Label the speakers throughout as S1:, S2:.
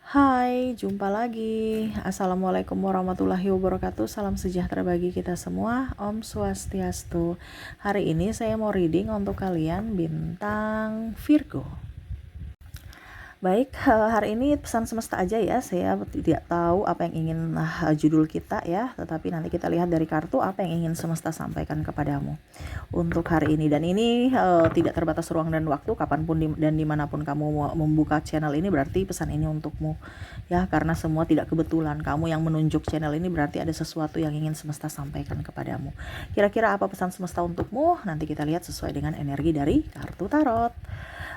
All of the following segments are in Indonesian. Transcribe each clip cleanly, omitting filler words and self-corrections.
S1: Hai, jumpa lagi. Assalamualaikum warahmatullahi wabarakatuh. Salam sejahtera bagi kita semua. Om Swastiastu. Hari ini saya mau reading untuk kalian bintang Virgo. Baik, hari ini pesan semesta aja ya. Saya tidak tahu apa yang ingin judul kita ya, tetapi nanti kita lihat dari kartu apa yang ingin semesta sampaikan kepadamu untuk hari ini. Dan ini tidak terbatas ruang dan waktu, kapanpun dan dimanapun kamu mau membuka channel ini, berarti pesan ini untukmu ya, karena semua tidak kebetulan. Kamu yang menunjuk channel ini berarti ada sesuatu yang ingin semesta sampaikan kepadamu. Kira-kira apa pesan semesta untukmu? Nanti kita lihat sesuai dengan energi dari kartu tarot.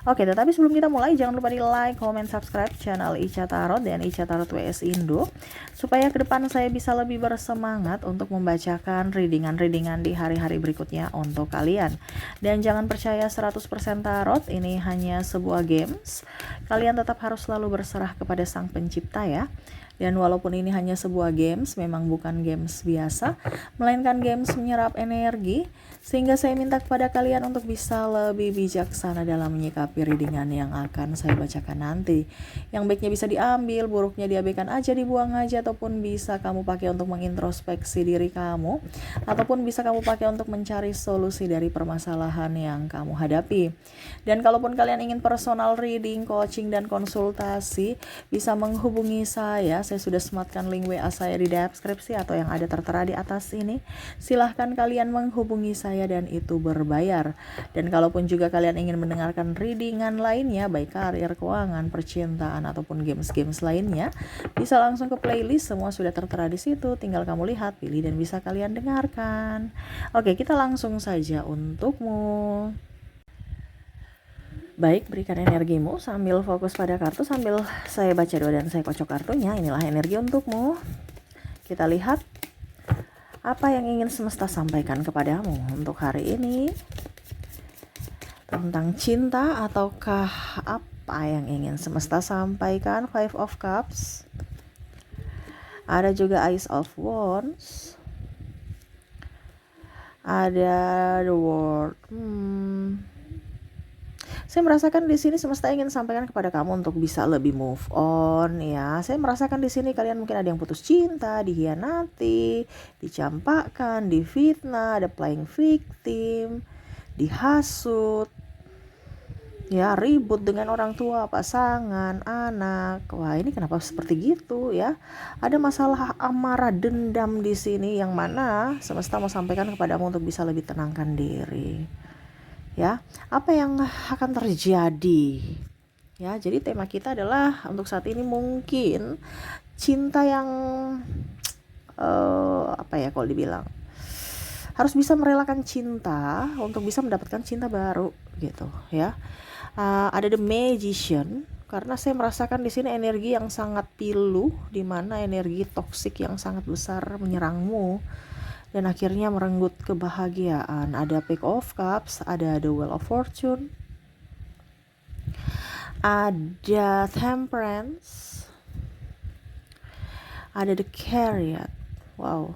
S1: Oke, tetapi sebelum kita mulai, jangan lupa di like, comment, subscribe channel Ica Tarot dan Ica Tarot WS Indo, supaya ke depan saya bisa lebih bersemangat untuk membacakan readingan-readingan di hari-hari berikutnya untuk kalian. Dan jangan percaya 100% tarot, ini hanya sebuah games. Kalian tetap harus selalu berserah kepada Sang Pencipta ya. Dan walaupun ini hanya sebuah games, memang bukan games biasa, melainkan games menyerap energi, sehingga saya minta kepada kalian untuk bisa lebih bijaksana dalam menyikapi readingan yang akan saya bacakan nanti. Yang baiknya bisa diambil, buruknya diabaikan aja, dibuang aja, ataupun bisa kamu pakai untuk mengintrospeksi diri kamu, ataupun bisa kamu pakai untuk mencari solusi dari permasalahan yang kamu hadapi. Dan kalaupun kalian ingin personal reading, coaching, dan konsultasi, bisa menghubungi saya sudah sematkan link WA saya di deskripsi atau yang ada tertera di atas ini. Silahkan kalian menghubungi saya dan itu berbayar. Dan kalaupun juga kalian ingin mendengarkan readingan lainnya, baik karir, keuangan, percintaan, ataupun games-games lainnya, bisa langsung ke playlist, semua sudah tertera di situ. Tinggal kamu lihat, pilih, dan bisa kalian dengarkan. Oke, kita langsung saja untukmu. Baik, berikan energimu sambil fokus pada kartu, sambil saya baca doa dan saya kocok kartunya. Inilah energi untukmu. Kita lihat apa yang ingin semesta sampaikan kepadamu untuk hari ini. Tentang cinta ataukah apa yang ingin semesta sampaikan? Five of Cups. Ada juga Ace of Wands. Ada The World. Saya merasakan di sini semesta ingin sampaikan kepada kamu untuk bisa lebih move on ya. Saya merasakan di sini kalian mungkin ada yang putus cinta, dihianati, dicampakkan, difitnah, ada playing victim, dihasut, ya, ribut dengan orang tua, pasangan, anak. Wah, ini kenapa seperti gitu ya? Ada masalah amarah, dendam di sini yang mana semesta mau sampaikan kepadamu untuk bisa lebih tenangkan diri. Ya, apa yang akan terjadi? Ya, jadi tema kita adalah untuk saat ini mungkin cinta yang apa ya kalau dibilang, harus bisa merelakan cinta untuk bisa mendapatkan cinta baru gitu ya. Ada The Magician, karena saya merasakan di sini energi yang sangat pilu, di mana energi toksik yang sangat besar menyerangmu dan akhirnya merenggut kebahagiaan. Ada Page of Cups, ada The Wheel of Fortune, ada Temperance, ada The Chariot. Wow,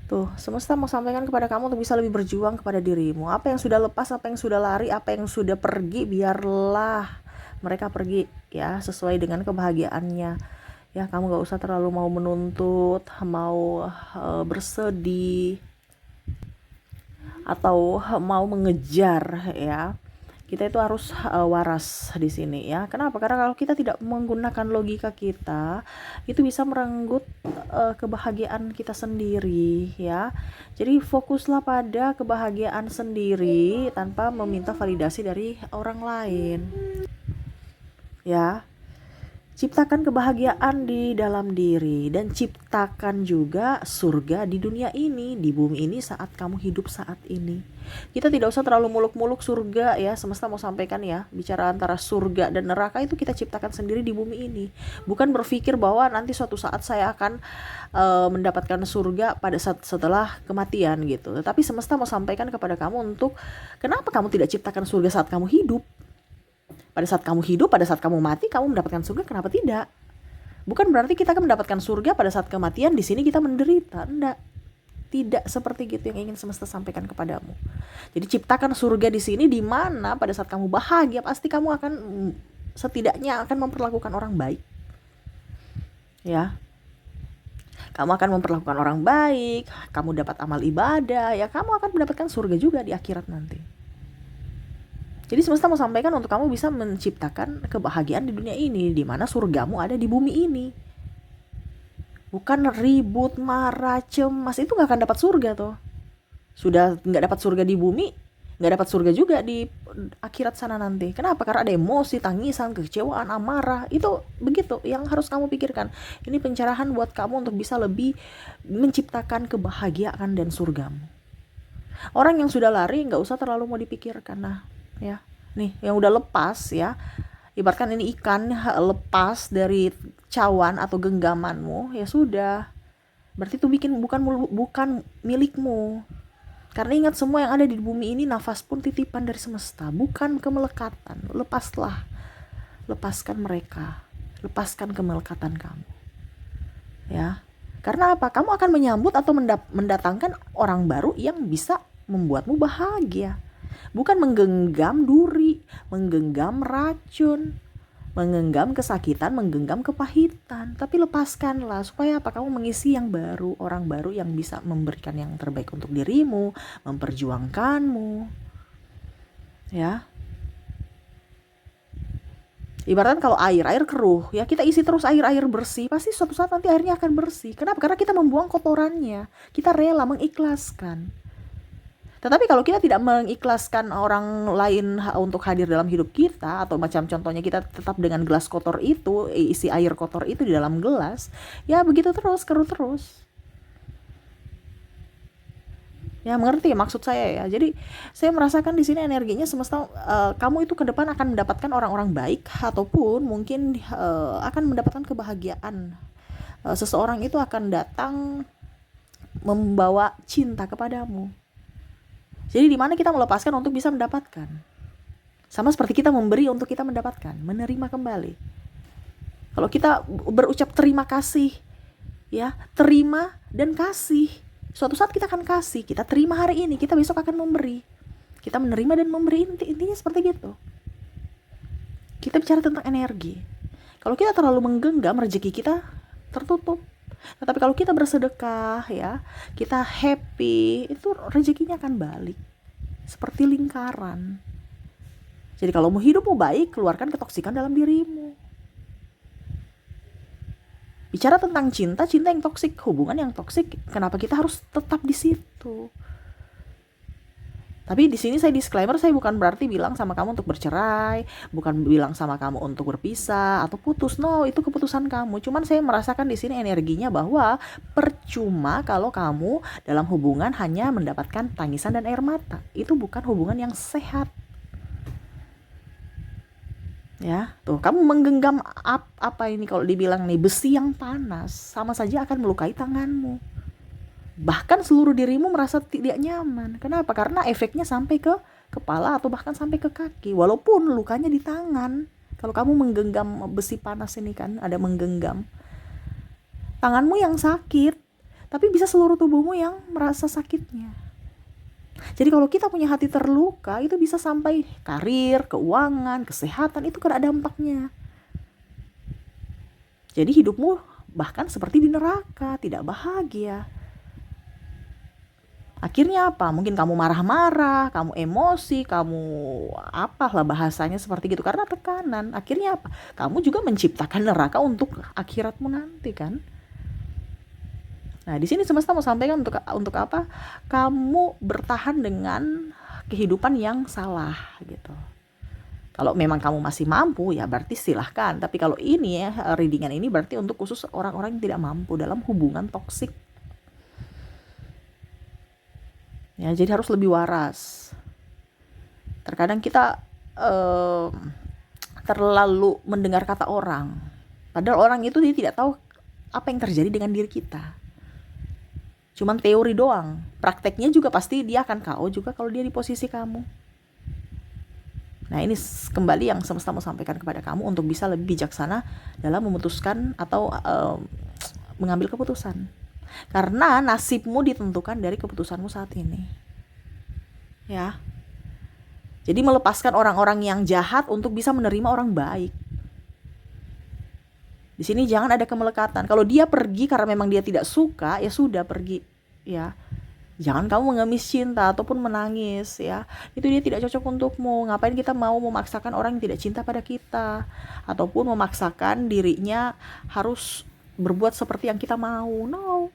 S1: tuh semesta mau sampaikan kepada kamu untuk bisa lebih berjuang kepada dirimu. Apa yang sudah lepas, apa yang sudah lari, apa yang sudah pergi, biarlah mereka pergi ya, sesuai dengan kebahagiaannya. Ya, kamu gak usah terlalu mau menuntut, mau bersedih, atau mau mengejar ya. Kita itu harus waras di sini ya. Kenapa? Karena kalau kita tidak menggunakan logika kita, itu bisa merenggut kebahagiaan kita sendiri ya. Jadi fokuslah pada kebahagiaan sendiri tanpa meminta validasi dari orang lain. Ya. Ciptakan kebahagiaan di dalam diri dan ciptakan juga surga di dunia ini, di bumi ini saat kamu hidup saat ini. Kita tidak usah terlalu muluk-muluk surga ya, semesta mau sampaikan ya, bicara antara surga dan neraka itu kita ciptakan sendiri di bumi ini. Bukan berpikir bahwa nanti suatu saat saya akan mendapatkan surga pada saat setelah kematian gitu. Tetapi semesta mau sampaikan kepada kamu untuk kenapa kamu tidak ciptakan surga saat kamu hidup. Pada saat kamu hidup, pada saat kamu mati, kamu mendapatkan surga, kenapa tidak? Bukan berarti kita akan mendapatkan surga pada saat kematian, di sini kita menderita. Enggak. Tidak seperti gitu yang ingin semesta sampaikan kepadamu. Jadi ciptakan surga di sini, di mana pada saat kamu bahagia, pasti kamu akan setidaknya akan memperlakukan orang baik. ya. Kamu akan memperlakukan orang baik, kamu dapat amal ibadah, ya kamu akan mendapatkan surga juga di akhirat nanti. Jadi semesta mau sampaikan untuk kamu bisa menciptakan kebahagiaan di dunia ini, di mana surgamu ada di bumi ini. Bukan ribut, marah, cemas, itu gak akan dapat surga tuh. Sudah gak dapat surga di bumi, gak dapat surga juga di akhirat sana nanti. Kenapa? Karena ada emosi, tangisan, kekecewaan, amarah. Itu begitu yang harus kamu pikirkan. Ini pencerahan buat kamu untuk bisa lebih menciptakan kebahagiaan dan surgamu. Orang yang sudah lari gak usah terlalu mau dipikirkan. Nah, ya, nih yang udah lepas ya, ibaratkan ini ikan lepas dari cawan atau genggamanmu, ya sudah, berarti itu bukan milikmu. Karena ingat, semua yang ada di bumi ini nafas pun titipan dari semesta, bukan kemelekatan. Lepaskan mereka, lepaskan kemelekatan kamu, ya. Karena apa? Kamu akan menyambut atau mendatangkan orang baru yang bisa membuatmu bahagia. Bukan menggenggam duri, menggenggam racun, menggenggam kesakitan, menggenggam kepahitan. Tapi lepaskanlah, supaya apa? Kamu mengisi yang baru, orang baru yang bisa memberikan yang terbaik untuk dirimu, memperjuangkanmu, ya. Ibaratkan kalau air keruh, ya kita isi terus air bersih, pasti suatu saat nanti airnya akan bersih. Kenapa? Karena kita membuang kotorannya, kita rela mengikhlaskan. Tetapi kalau kita tidak mengikhlaskan orang lain untuk hadir dalam hidup kita, atau macam contohnya kita tetap dengan gelas kotor itu, isi air kotor itu di dalam gelas, ya begitu terus, keruh terus. Ya, mengerti maksud saya ya. Jadi saya merasakan di sini energinya semesta, kamu itu ke depan akan mendapatkan orang-orang baik, ataupun mungkin akan mendapatkan kebahagiaan. Seseorang itu akan datang membawa cinta kepadamu. Jadi di mana kita melepaskan untuk bisa mendapatkan. Sama seperti kita memberi untuk kita mendapatkan, menerima kembali. Kalau kita berucap terima kasih, ya, terima dan kasih. Suatu saat kita akan kasih, kita terima hari ini, kita besok akan memberi. Kita menerima dan memberi, intinya seperti gitu. Kita bicara tentang energi. Kalau kita terlalu menggenggam, rezeki kita tertutup. Tetapi kalau kita bersedekah, ya, kita happy, itu rezekinya akan balik. Seperti lingkaran. Jadi kalau mau hidupmu baik, keluarkan ketoksikan dalam dirimu. Bicara tentang cinta yang toksik, hubungan yang toksik, kenapa kita harus tetap di situ? Tapi di sini saya disclaimer, saya bukan berarti bilang sama kamu untuk bercerai, bukan bilang sama kamu untuk berpisah atau putus. No, itu keputusan kamu. Cuman saya merasakan di sini energinya bahwa percuma kalau kamu dalam hubungan hanya mendapatkan tangisan dan air mata. Itu bukan hubungan yang sehat. Ya, tuh kamu menggenggam apa ini kalau dibilang nih, besi yang panas, sama saja akan melukai tanganmu. Bahkan seluruh dirimu merasa tidak nyaman. Kenapa? Karena efeknya sampai ke kepala atau bahkan sampai ke kaki. Walaupun lukanya di tangan. Kalau kamu menggenggam besi panas ini kan, ada menggenggam. Tanganmu yang sakit, tapi bisa seluruh tubuhmu yang merasa sakitnya. Jadi kalau kita punya hati terluka, itu bisa sampai karir, keuangan, kesehatan, itu kena dampaknya. Jadi hidupmu bahkan seperti di neraka, tidak bahagia. Akhirnya apa? Mungkin kamu marah-marah, kamu emosi, kamu apalah bahasanya seperti gitu, karena tekanan. Akhirnya apa? Kamu juga menciptakan neraka untuk akhiratmu nanti kan. Nah, di sini semesta mau sampaikan untuk apa? Kamu bertahan dengan kehidupan yang salah gitu. Kalau memang kamu masih mampu, ya berarti silahkan. Tapi kalau ini ya, readingan ini berarti untuk khusus orang-orang yang tidak mampu dalam hubungan toksik. Ya, jadi harus lebih waras. Terkadang kita terlalu mendengar kata orang, padahal orang itu dia tidak tahu apa yang terjadi dengan diri kita. Cuman teori doang, prakteknya juga pasti dia akan KO juga kalau dia di posisi kamu. Nah, ini kembali yang semesta mau sampaikan kepada kamu untuk bisa lebih bijaksana dalam memutuskan atau mengambil keputusan. Karena nasibmu ditentukan dari keputusanmu saat ini. Ya. Jadi melepaskan orang-orang yang jahat untuk bisa menerima orang baik. Di Di sini jangan ada kemelekatan. Kalau dia pergi karena memang dia tidak suka, ya sudah pergi, ya. Jangan kamu mengemis cinta ataupun menangis, ya. Itu dia tidak cocok untukmu. Ngapain kita mau memaksakan orang yang tidak cinta pada kita, ataupun memaksakan dirinya harus berbuat seperti yang kita mau. No.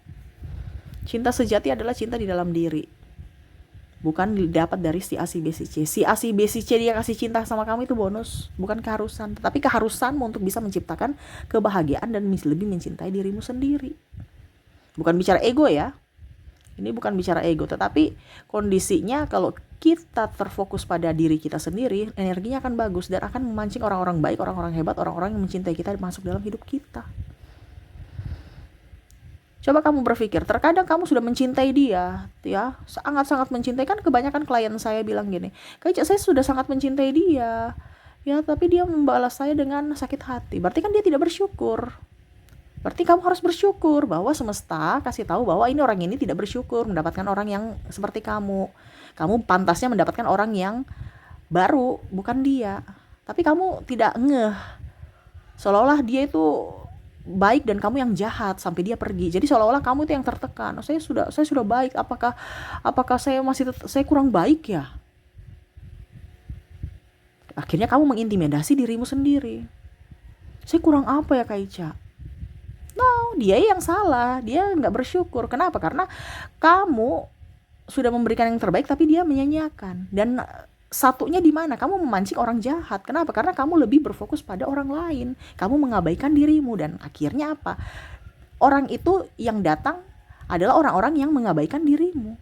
S1: Cinta sejati adalah cinta di dalam diri, bukan didapat dari si A, si B, si C. Si A, si B, si C dia kasih cinta sama kamu itu bonus, bukan keharusan. Tetapi keharusanmu untuk bisa menciptakan kebahagiaan dan lebih mencintai dirimu sendiri. Bukan bicara ego ya. Ini bukan bicara ego, tetapi kondisinya kalau kita terfokus pada diri kita sendiri, energinya akan bagus dan akan memancing orang-orang baik, orang-orang hebat, orang-orang yang mencintai kita masuk dalam hidup kita. Coba kamu berpikir, terkadang kamu sudah mencintai dia, ya, sangat-sangat mencintai. Kan kebanyakan klien saya bilang gini, Kak Ica, saya sudah sangat mencintai dia, ya, tapi dia membalas saya dengan sakit hati. Berarti kan dia tidak bersyukur. Berarti kamu harus bersyukur bahwa semesta kasih tahu bahwa ini orang ini tidak bersyukur mendapatkan orang yang seperti kamu. Kamu pantasnya mendapatkan orang yang baru, bukan dia. Tapi kamu tidak ngeh, seolah-olah dia itu baik dan kamu yang jahat sampai dia pergi. Jadi seolah-olah kamu itu yang tertekan. Saya sudah baik. Apakah saya kurang baik ya? Akhirnya kamu mengintimidasi dirimu sendiri. Saya kurang apa ya Kak Ica? No, dia yang salah. Dia nggak bersyukur. Kenapa? Karena kamu sudah memberikan yang terbaik tapi dia menyanyiakan. Dan satunya di mana? Kamu memancing orang jahat. Kenapa? Karena kamu lebih berfokus pada orang lain. Kamu mengabaikan dirimu dan akhirnya apa? Orang itu yang datang adalah orang-orang yang mengabaikan dirimu.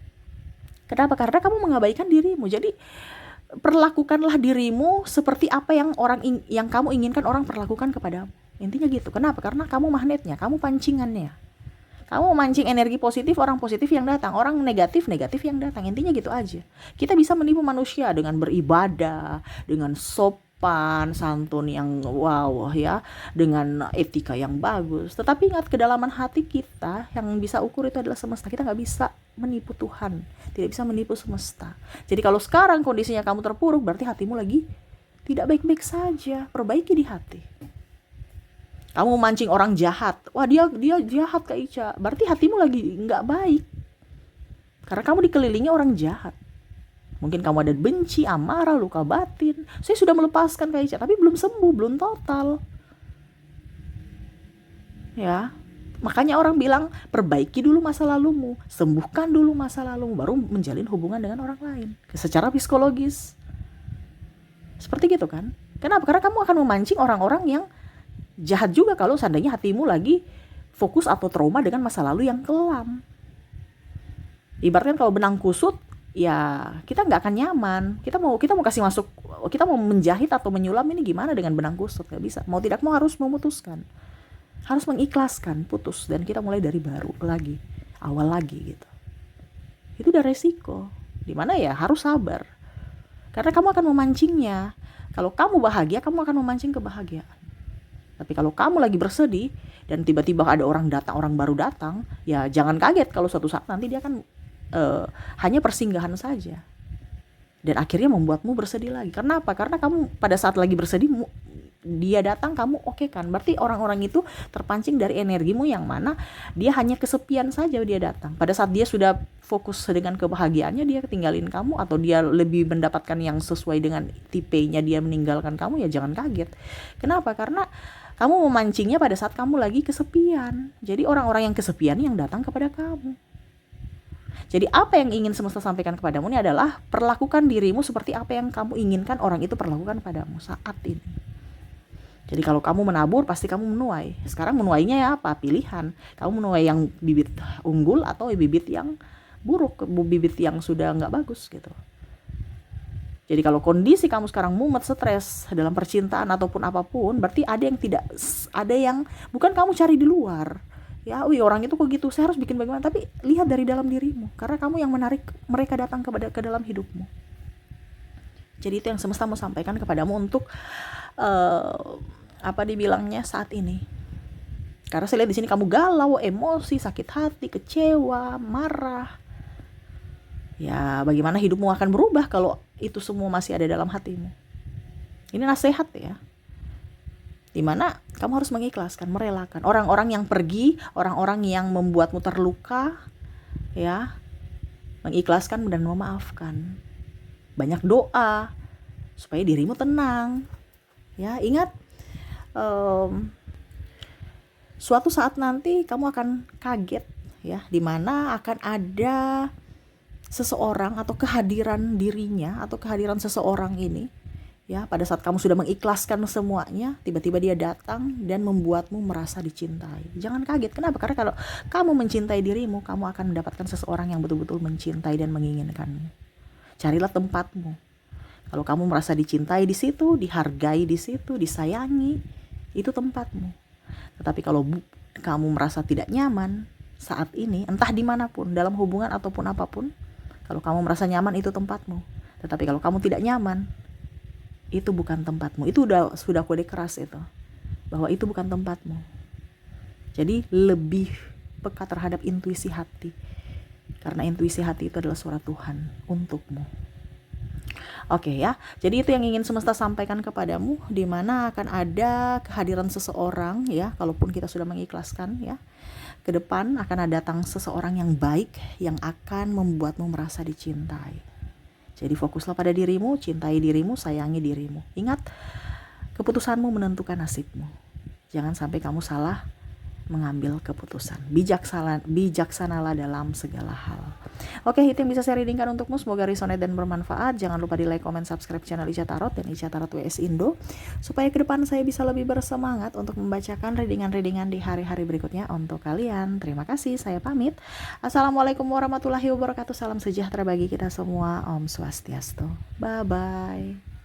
S1: Kenapa? Karena kamu mengabaikan dirimu. Jadi perlakukanlah dirimu seperti apa yang yang kamu inginkan orang perlakukan kepadamu. Intinya gitu. Kenapa? Karena kamu magnetnya, kamu pancingannya. Kamu memancing energi positif, orang positif yang datang, orang negatif yang datang. Intinya gitu aja. Kita bisa menipu manusia dengan beribadah, dengan sopan santun yang wow ya, dengan etika yang bagus. Tetapi ingat, kedalaman hati kita yang bisa ukur itu adalah semesta. Kita nggak bisa menipu Tuhan, tidak bisa menipu semesta. Jadi kalau sekarang kondisinya kamu terpuruk, berarti hatimu lagi tidak baik-baik saja. Perbaiki di hati. Kamu mancing orang jahat, wah dia jahat Kak Ica, berarti hatimu lagi nggak baik. Karena kamu dikelilingi orang jahat. Mungkin kamu ada benci, amarah, luka batin. Saya sudah melepaskan Kak Ica, tapi belum sembuh, belum total. Ya, makanya orang bilang perbaiki dulu masa lalumu, sembuhkan dulu masa lalumu, baru menjalin hubungan dengan orang lain. Secara psikologis. Seperti gitu kan? Kenapa? Karena kamu akan memancing orang-orang yang jahat juga kalau seandainya hatimu lagi fokus atau trauma dengan masa lalu yang kelam. Ibaratkan kalau benang kusut, ya kita nggak akan nyaman. Kita mau kasih masuk, kita mau menjahit atau menyulam ini gimana dengan benang kusut? Nggak bisa. Mau tidak mau harus memutuskan, harus mengikhlaskan, putus, dan kita mulai dari baru lagi, awal lagi gitu. Itu udah resiko. Dimana ya harus sabar. Karena kamu akan memancingnya. Kalau kamu bahagia, kamu akan memancing kebahagiaan. Tapi kalau kamu lagi bersedih dan tiba-tiba ada orang baru datang, ya jangan kaget kalau suatu saat nanti dia akan hanya persinggahan saja. Dan akhirnya membuatmu bersedih lagi. Karena apa? Karena kamu pada saat lagi bersedih, dia datang, kamu oke kan? Berarti orang-orang itu terpancing dari energimu yang mana dia hanya kesepian saja dia datang. Pada saat dia sudah fokus dengan kebahagiaannya, dia tinggalin kamu, atau dia lebih mendapatkan yang sesuai dengan tipenya, dia meninggalkan kamu, ya jangan kaget. Kenapa? Karena kamu memancingnya pada saat kamu lagi kesepian. Jadi orang-orang yang kesepian yang datang kepada kamu. Jadi apa yang ingin semesta sampaikan kepadamu ini adalah perlakukan dirimu seperti apa yang kamu inginkan orang itu perlakukan padamu saat ini. Jadi kalau kamu menabur, pasti kamu menuai. Sekarang menuainya ya apa? Pilihan. Kamu menuai yang bibit unggul atau bibit yang buruk, bibit yang sudah nggak bagus gitu. Jadi kalau kondisi kamu sekarang mumet, stres dalam percintaan ataupun apapun, berarti ada yang bukan kamu cari di luar. Ya, orang itu kok gitu, saya harus bikin bagaimana? Tapi lihat dari dalam dirimu, karena kamu yang menarik mereka datang ke dalam hidupmu. Jadi itu yang semesta mau sampaikan kepadamu untuk apa dibilangnya saat ini. Karena saya lihat di sini kamu galau, emosi, sakit hati, kecewa, marah. Ya, bagaimana hidupmu akan berubah kalau itu semua masih ada dalam hatimu? Ini nasihat ya. Dimana kamu harus mengikhlaskan, merelakan orang-orang yang pergi, orang-orang yang membuatmu terluka, ya, mengikhlaskan dan memaafkan. Banyak doa supaya dirimu tenang, ya. Ingat, suatu saat nanti kamu akan kaget, ya, dimana akan ada seseorang atau kehadiran dirinya atau kehadiran seseorang ini, ya, pada saat kamu sudah mengikhlaskan semuanya, tiba-tiba dia datang dan membuatmu merasa dicintai. Jangan kaget. Kenapa? Karena kalau kamu mencintai dirimu, kamu akan mendapatkan seseorang yang betul-betul mencintai dan menginginkanmu. Carilah tempatmu. Kalau kamu merasa dicintai di situ, dihargai di situ, disayangi, itu tempatmu. Tetapi kalau kamu merasa tidak nyaman saat ini, entah dimanapun, dalam hubungan ataupun apapun, kalau kamu merasa nyaman, itu tempatmu. Tetapi kalau kamu tidak nyaman, itu bukan tempatmu. Itu sudah kode keras itu, bahwa itu bukan tempatmu. Jadi lebih peka terhadap intuisi hati, karena intuisi hati itu adalah suara Tuhan untukmu. Oke, ya. Jadi itu yang ingin semesta sampaikan kepadamu, di mana akan ada kehadiran seseorang, ya, kalaupun kita sudah mengikhlaskan, ya. Ke depan akan datang seseorang yang baik yang akan membuatmu merasa dicintai. Jadi fokuslah pada dirimu, cintai dirimu, sayangi dirimu. Ingat, keputusanmu menentukan nasibmu. Jangan sampai kamu salah mengambil keputusan. Bijaksanalah dalam segala hal. Oke, itu yang bisa saya readingkan untukmu. Semoga resonate dan bermanfaat. Jangan lupa di like, comment, subscribe channel Ica Tarot dan Ica Tarot WS Indo, supaya ke depan saya bisa lebih bersemangat untuk membacakan readingan-readingan di hari-hari berikutnya untuk kalian. Terima kasih, saya pamit. Assalamualaikum warahmatullahi wabarakatuh. Salam sejahtera bagi kita semua. Om Swastiastu. Bye-bye.